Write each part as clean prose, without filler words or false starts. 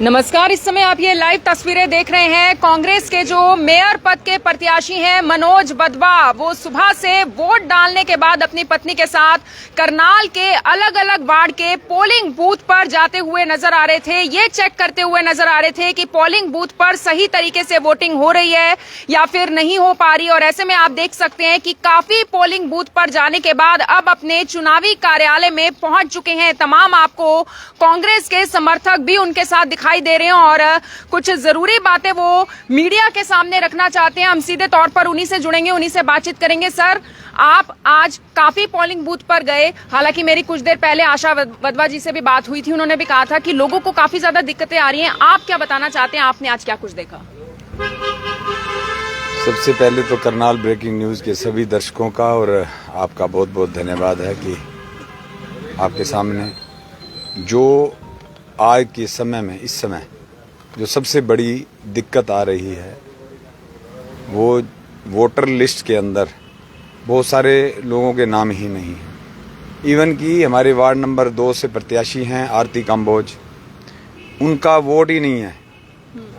नमस्कार, इस समय आप ये लाइव तस्वीरें देख रहे हैं। कांग्रेस के जो मेयर पद के प्रत्याशी हैं मनोज बदवा, वो सुबह से वोट डालने के बाद अपनी पत्नी के साथ करनाल के अलग अलग वार्ड के पोलिंग बूथ पर जाते हुए नजर आ रहे थे। ये चेक करते हुए नजर आ रहे थे कि पोलिंग बूथ पर सही तरीके से वोटिंग हो रही है या फिर नहीं हो पा रही। और ऐसे में आप देख सकते हैं कि काफी पोलिंग बूथ पर जाने के बाद अब अपने चुनावी कार्यालय में पहुंच चुके हैं। तमाम आपको कांग्रेस के समर्थक भी उनके साथ दिखाई दे रहे हैं और कुछ जरूरी बातें वो मीडिया के सामने रखना चाहते हैं। हम सीधे तौर पर उन्हीं से जुड़ेंगे, उन्हीं से बातचीत करेंगे। सर, आप आज काफी पोलिंग बूथ पर गए। हालांकि मेरी कुछ देर पहले आशा वदवा जी से भी बात हुई थी, उन्होंने भी कहा था कि लोगों को काफी ज्यादा दिक्कतें आ रही हैं। आप क्या बताना चाहते हैं, आपने आज क्या कुछ देखा? सबसे पहले तो करनाल ब्रेकिंग न्यूज के सभी दर्शकों का और आपका बहुत बहुत धन्यवाद है कि आपके सामने जो आज के समय में, इस समय जो सबसे बड़ी दिक्कत आ रही है वो वोटर लिस्ट के अंदर बहुत सारे लोगों के नाम ही नहीं हैं। इवन कि हमारे वार्ड नंबर 2 से प्रत्याशी हैं आरती काम्बोज, उनका वोट ही नहीं है।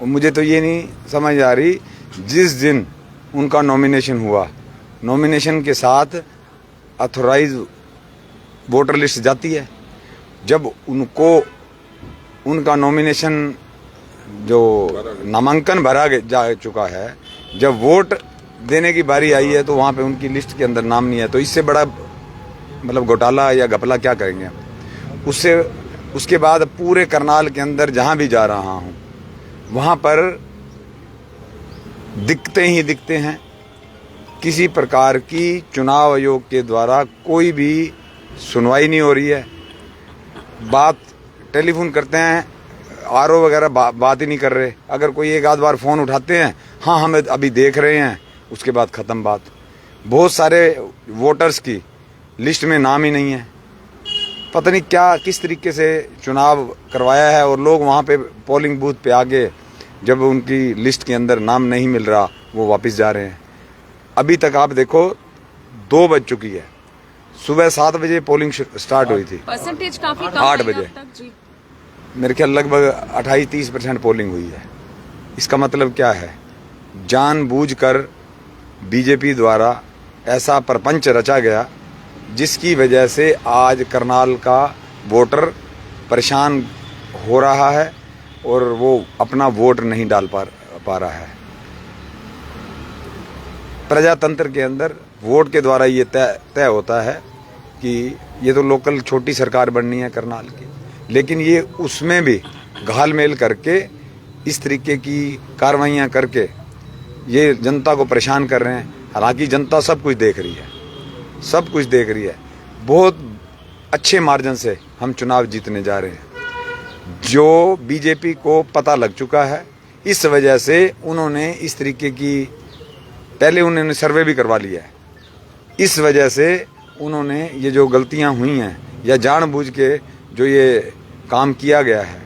मुझे तो ये नहीं समझ आ रही, जिस दिन उनका नॉमिनेशन हुआ, नॉमिनेशन के साथ ऑथोराइज वोटर लिस्ट जाती है। जब उनको उनका नॉमिनेशन जो नामांकन भरा जा चुका है, जब वोट देने की बारी आई है तो वहाँ पे उनकी लिस्ट के अंदर नाम नहीं है। तो इससे बड़ा मतलब घोटाला या घपला क्या करेंगे हम। उसके बाद पूरे करनाल के अंदर जहाँ भी जा रहा हूँ वहाँ पर दिखते ही दिखते हैं। किसी प्रकार की चुनाव आयोग के द्वारा कोई भी सुनवाई नहीं हो रही है। बात टेलीफोन करते हैं, आरओ वगैरह बात ही नहीं कर रहे। अगर कोई एक आध बार फ़ोन उठाते हैं, हाँ हम अभी देख रहे हैं, उसके बाद ख़त्म बात। बहुत सारे वोटर्स की लिस्ट में नाम ही नहीं है। पता नहीं क्या किस तरीके से चुनाव करवाया है। और लोग वहाँ पे पोलिंग बूथ पे आगे जब उनकी लिस्ट के अंदर नाम नहीं मिल रहा, वो वापस जा रहे हैं। अभी तक आप देखो 2 बज चुकी है, सुबह 7 बजे पोलिंग स्टार्ट हुई थी, परसेंटेज काफी कम 8 बजे मेरे ख्याल लगभग 28-30% पोलिंग हुई है। इसका मतलब क्या है, जानबूझकर बीजेपी द्वारा ऐसा प्रपंच रचा गया जिसकी वजह से आज करनाल का वोटर परेशान हो रहा है और वो अपना वोट नहीं डाल पा रहा है। प्रजातंत्र के अंदर वोट के द्वारा ये तय होता है कि ये तो लोकल छोटी सरकार बननी है करनाल की, लेकिन ये उसमें भी घालमेल करके इस तरीके की कार्रवाइयाँ करके ये जनता को परेशान कर रहे हैं। हालांकि जनता सब कुछ देख रही है, सब कुछ देख रही है। बहुत अच्छे मार्जिन से हम चुनाव जीतने जा रहे हैं। जो बीजेपी को पता लग चुका है, इस वजह से उन्होंने इस तरीके की, पहले उन्होंने सर्वे भी करवा लिया है। इस वजह से उन्होंने ये जो गलतियां हुई हैं या जानबूझ के जो ये काम किया गया है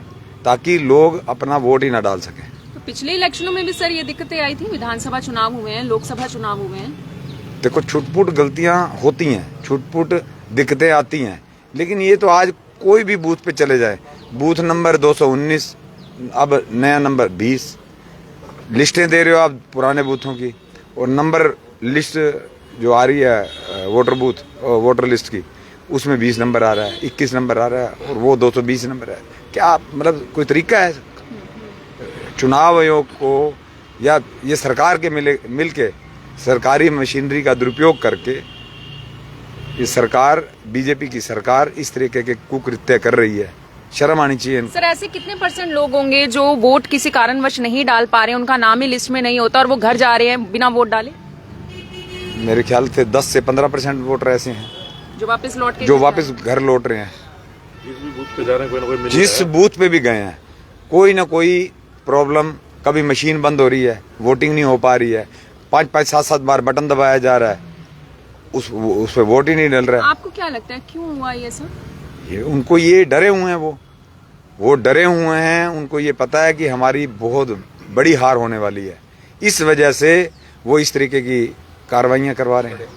ताकि लोग अपना वोट ही ना डाल सकें। तो पिछले इलेक्शनों में भी सर ये दिक्कतें आई थी, विधानसभा चुनाव हुए हैं, लोकसभा चुनाव हुए हैं। देखो, छुटपुट गलतियां होती हैं, छुटपुट दिक्कतें आती हैं, लेकिन ये तो आज कोई भी बूथ पे चले जाए, बूथ नंबर 219, अब नया नंबर 20, लिस्टें दे रहे हो आप पुराने बूथों की, और नंबर लिस्ट जो आ रही है वोटर लिस्ट की, उसमें 20 नंबर आ रहा है, 21 नंबर आ रहा है और वो 220 नंबर है। क्या मतलब कोई तरीका है? चुनाव आयोग को या ये सरकार के मिलके सरकारी मशीनरी का दुरुपयोग करके ये सरकार, बीजेपी की सरकार, इस तरीके के कुकृत्य कर रही है। शर्म आनी चाहिए। सर, ऐसे कितने % लोग होंगे जो वोट किसी कारणवश नहीं डाल पा रहे हैं, उनका नाम ही लिस्ट में नहीं होता और वो घर जा रहे हैं बिना वोट डाले? मेरे ख्याल से 10 से 15% वोटर ऐसे हैं जो वापस लौट के घर लौट रहे हैं। जिस भी बूथ पे जा रहे हैं, कोई ना कोई जिस बूथ पे भी गए हैं, कोई ना कोई प्रॉब्लम। कभी मशीन बंद हो रही है, वोटिंग नहीं हो पा रही है, 5-5, 7-7 बार बटन दबाया जा रहा है, उस पे वोट ही नहीं डल रहा है। आपको क्या लगता है क्यों हुआ ये सब? ये उनको ये डरे हुए हैं, वो डरे हुए हैं। उनको ये पता है कि हमारी बहुत बड़ी हार होने वाली है, इस वजह से वो इस तरीके की कार्रवाइयाँ करवा रहे हैं।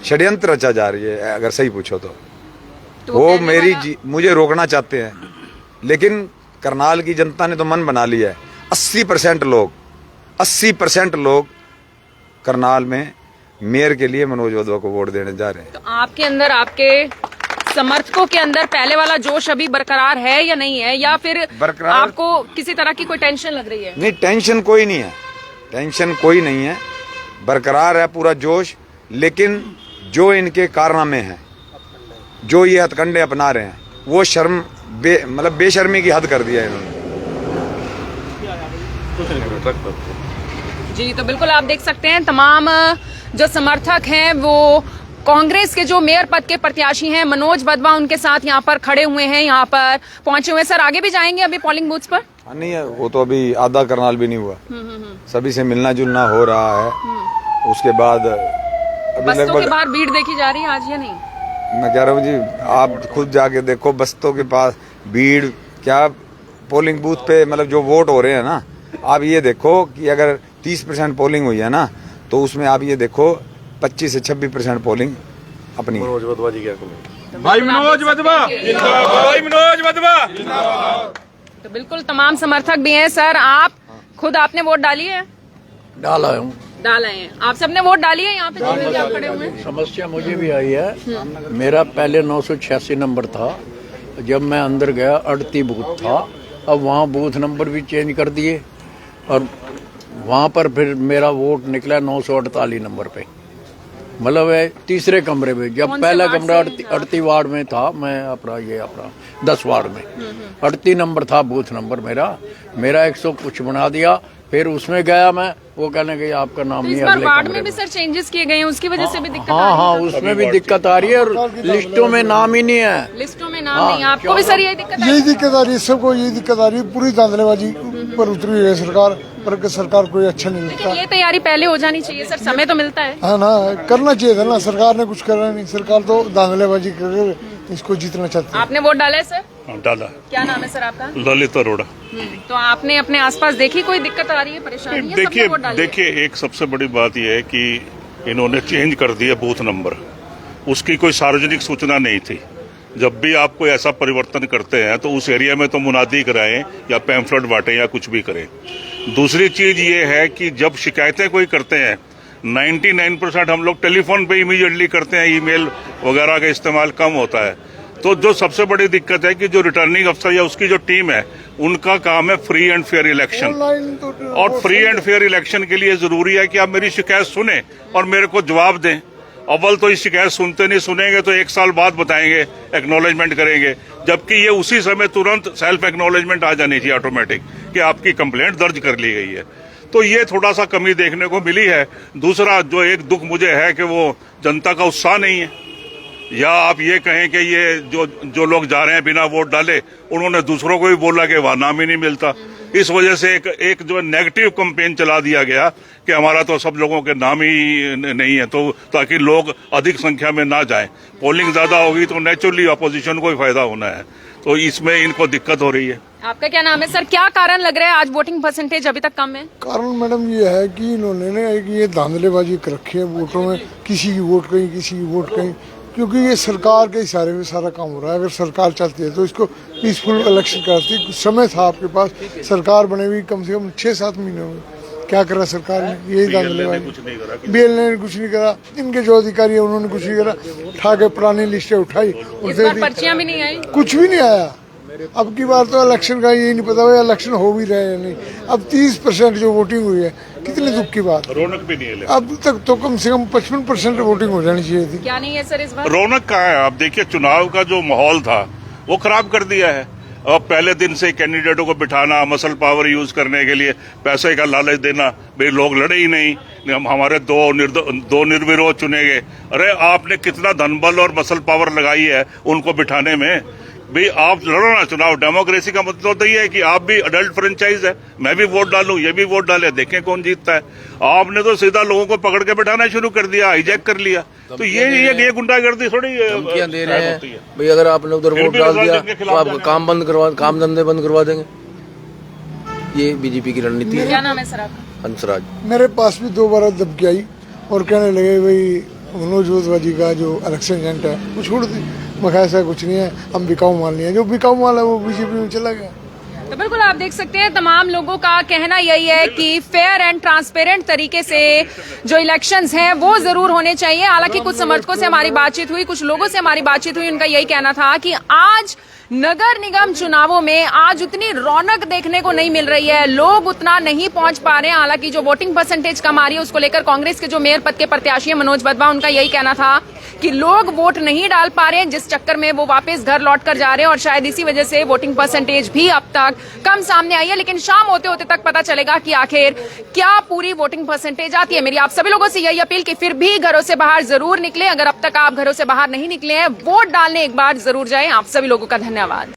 षड्यंत्र रचा जा रही है, अगर सही पूछो तो वो मुझे रोकना चाहते हैं, लेकिन करनाल की जनता ने तो मन बना लिया है। 80% लोग करनाल में मेयर के लिए मनोज वधवा को वोट देने जा रहे हैं। तो आपके अंदर, आपके समर्थकों के अंदर पहले वाला जोश अभी बरकरार है या नहीं है, या फिर बरकरार, आपको किसी तरह की कोई टेंशन लग रही है? नहीं, टेंशन कोई नहीं है, टेंशन कोई नहीं है, बरकरार है पूरा जोश। लेकिन जो इनके कारनामे हैं, जो ये हथकंडे अपना रहे हैं, वो मतलब बेशर्मी की हद कर दिया है इन्होंने। जी, तो बिल्कुल आप देख सकते हैं तमाम जो समर्थक हैं वो कांग्रेस के जो मेयर पद के प्रत्याशी हैं मनोज वधवा, उनके साथ यहाँ पर खड़े हुए हैं, यहाँ पर पहुंचे हुए। सर, आगे भी जाएंगे अभी पोलिंग बूथ्स पर? नहीं है, वो तो अभी आधा करनाल भी नहीं हुआ, सभी से मिलना जुलना हो रहा है। उसके बाद अभी बस्तों के बाहर भीड़ देखी जा रही है आज या नहीं? मैं कह रहा हूँ जी, आप खुद जाके देखो बस्तों के पास भीड़ क्या, पोलिंग बूथ पे मतलब जो वोट हो रहे हैं ना, आप ये देखो कि अगर 30% पोलिंग हुई है ना, तो उसमें आप ये देखो 25 से 26% पोलिंग अपनी। मनोज वधवा जी क्या कहेंगे? भाई मनोज वधवा जिंदाबाद, भाई मनोज वधवा जिंदाबाद। तो बिल्कुल तमाम समर्थक भी हैं। सर, आप खुद आपने वोट डाली है? डाला हूँ। डाला है। आप सबने वोट डाली है यहाँ पे जो भी आप खड़े हुए हैं? समस्या मुझे भी आई है। मेरा पहले 986 नंबर था, जब मैं अंदर गया 38 बूथ था। अब वहाँ बूथ नंबर भी चेंज कर दिए और वहाँ पर फिर मेरा वोट निकला 948 नंबर पे, मतलब है तीसरे कमरे में। जब पहला कमरा 38 वार्ड में था, मैं अपना 10 वार्ड में 38 नंबर था बूथ नंबर मेरा 100 कुछ बना दिया। फिर उसमें गया मैं, वो कहने गई आपका नाम नहीं है। इस बार वार्ड में भी सर चेंजेस किए गए हैं, उसकी वजह से भी दिक्कत हाँ, उसमें भी दिक्कत आ रही है और लिस्टों में नाम ही नहीं है। लिस्टों में नाम नहीं है। आपको भी सर यही दिक्कत है? यही दिक्कत आ रही है, सबको यही दिक्कत आ रही है। पूरी धांधलेबाजी पर उतरी हुई है सरकार, पर सरकार कोई अच्छा नहीं लगता। ये तैयारी पहले हो जानी चाहिए सर, समय तो मिलता है। हाँ ना, करना चाहिए था ना, सरकार ने कुछ करा नहीं। सरकार तो धांधलेबाजी कर इसको जीतना चाहती है। आपने वोट डाला है सर? डाला। क्या नाम है सर आपका? ललित अरोड़ा। तो आपने अपने आसपास देखी कोई दिक्कत आ रही है, परेशानी है? देखिए एक सबसे बड़ी बात यह है कि इन्होंने चेंज कर दिया बूथ नंबर, उसकी कोई सार्वजनिक सूचना नहीं थी। जब भी आप कोई ऐसा परिवर्तन करते हैं तो उस एरिया में तो मुनादी कराएं या पैम्फलेट बांटें या कुछ भी करें। दूसरी चीज ये है कि जब शिकायतें कोई करते हैं, 99% हम लोग टेलीफोन पे इमीडिएटली करते हैं, ईमेल वगैरह का इस्तेमाल कम होता है। तो जो सबसे बड़ी दिक्कत है कि जो रिटर्निंग अफसर या उसकी जो टीम है, उनका काम है फ्री एंड फेयर इलेक्शन। और फ्री एंड फेयर इलेक्शन के लिए जरूरी है कि आप मेरी शिकायत सुने और मेरे को जवाब दें। अव्वल तो इस शिकायत सुनते नहीं, सुनेंगे तो 1 साल बाद बताएंगे, एक्नॉलेजमेंट करेंगे, जबकि ये उसी समय तुरंत सेल्फ एक्नॉलेजमेंट आ जानी चाहिए ऑटोमेटिक कि आपकी कंप्लेंट दर्ज कर ली गई है। तो ये थोड़ा सा कमी देखने को मिली है। दूसरा जो एक दुख मुझे है कि वो जनता का उत्साह नहीं है, या आप ये कहें कि ये जो लोग जा रहे हैं बिना वोट डाले, उन्होंने दूसरों को भी बोला कि वहां नाम ही नहीं मिलता। इस वजह से एक जो नेगेटिव कैंपेन चला दिया गया कि हमारा तो सब लोगों के नाम ही नहीं है, तो ताकि लोग अधिक संख्या में ना जाएं। पोलिंग ज्यादा होगी तो नेचुरली अपोजिशन को ही फायदा होना है, तो इसमें इनको दिक्कत हो रही है। आपका क्या नाम है सर? क्या कारण लग रहा है आज वोटिंग परसेंटेज अभी तक कम है? कारण मैडम ये है कि इन्होंने ना ये धांधलेबाजी कर रखी है वोटों में, किसी की वोट कहीं, किसी की वोट कहीं, क्योंकि ये सरकार के इशारे में सारा काम हो रहा है। अगर सरकार चाहती है तो इसको पीसफुल इलेक्शन कराती। कुछ समय था आपके पास, सरकार बने हुई कम से कम 6-7 महीने में, क्या करा सरकार ने? यही धांधलेबाजी। BL ने कुछ नहीं करा, इनके जो अधिकारी है उन्होंने कुछ नहीं करा। उठा के पुरानी लिस्टें उठाई, पर्चियां भी नहीं आई, कुछ भी नहीं आया। अब की बार तो इलेक्शन का यही नहीं पता हुआ इलेक्शन हो भी रहा है या नहीं। अब 30% जो वोटिंग हुई है, कितने दुख की बात। रौनक भी नहीं है। अब तक तो कम से कम 55% वोटिंग हो जानी चाहिए थी। क्या नहीं है सर इस बार? रौनक कहाँ है? आप देखिए चुनाव का जो माहौल था वो खराब कर दिया है। अब पहले दिन से कैंडिडेटों को बिठाना, मसल पावर यूज करने के लिए पैसे का लालच देना, भाई लोग लड़े ही नहीं, हमारे दो निर्विरोध चुने गए। अरे आपने कितना धनबल और मसल पावर लगाई है उनको बिठाने में। भाई आप लड़ो ना चुनाव। डेमोक्रेसी का मतलब तो ये है कि आप भी अडल्ट फ्रेंचाइज है, मैं भी वोट डालूं, ये भी वोट डाले, देखें कौन जीतता है। आपने तो सीधा लोगों को पकड़ के बैठाना शुरू कर दिया, हाईजैक कर लिया। तो ये गुंडागर्दी थोड़ी धमकियां दे रहे हैं भाई, अगर आपने उधर वोट डाल दिया तो आपका काम धंधे बंद करवा देंगे। ये बीजेपी की रणनीति है। क्या नाम है सर आपका? हंसराज। मेरे पास भी 2 बार धमकी आई और कहने लगे भाई मनोज वधवा जी का जो इलेक्शन एजेंट है वो छोड़ दी। मैं ऐसा कुछ नहीं है, हम बिकाऊ माल नहीं है, जो बिकाऊ माल है वो बीजेपी में चला गया। तो बिल्कुल आप देख सकते हैं तमाम लोगों का कहना यही है कि फेयर एंड ट्रांसपेरेंट तरीके से जो इलेक्शंस हैं वो जरूर होने चाहिए। हालांकि कुछ समर्थकों से हमारी बातचीत हुई, कुछ लोगों से हमारी बातचीत हुई, उनका यही कहना था कि आज नगर निगम चुनावों में आज उतनी रौनक देखने को नहीं मिल रही है, लोग उतना नहीं पहुंच पा रहे हैं। हालांकि जो वोटिंग परसेंटेज कम आ रही है उसको लेकर कांग्रेस के जो मेयर पद के प्रत्याशी हैं मनोज वधवा, उनका यही कहना था कि लोग वोट नहीं डाल पा रहे हैं, जिस चक्कर में वो वापस घर लौट कर जा रहे हैं और शायद इसी वजह से वोटिंग परसेंटेज भी अब तक कम सामने आई है। लेकिन शाम होते होते तक पता चलेगा कि आखिर क्या पूरी वोटिंग परसेंटेज आती है। मेरी आप सभी लोगों से यही अपील कि फिर भी घरों से बाहर जरूर निकले। अगर अब तक आप घरों से बाहर नहीं निकले हैं, वोट डालने एक बार जरूर जाएं। आप सभी लोगों का धन्यवाद।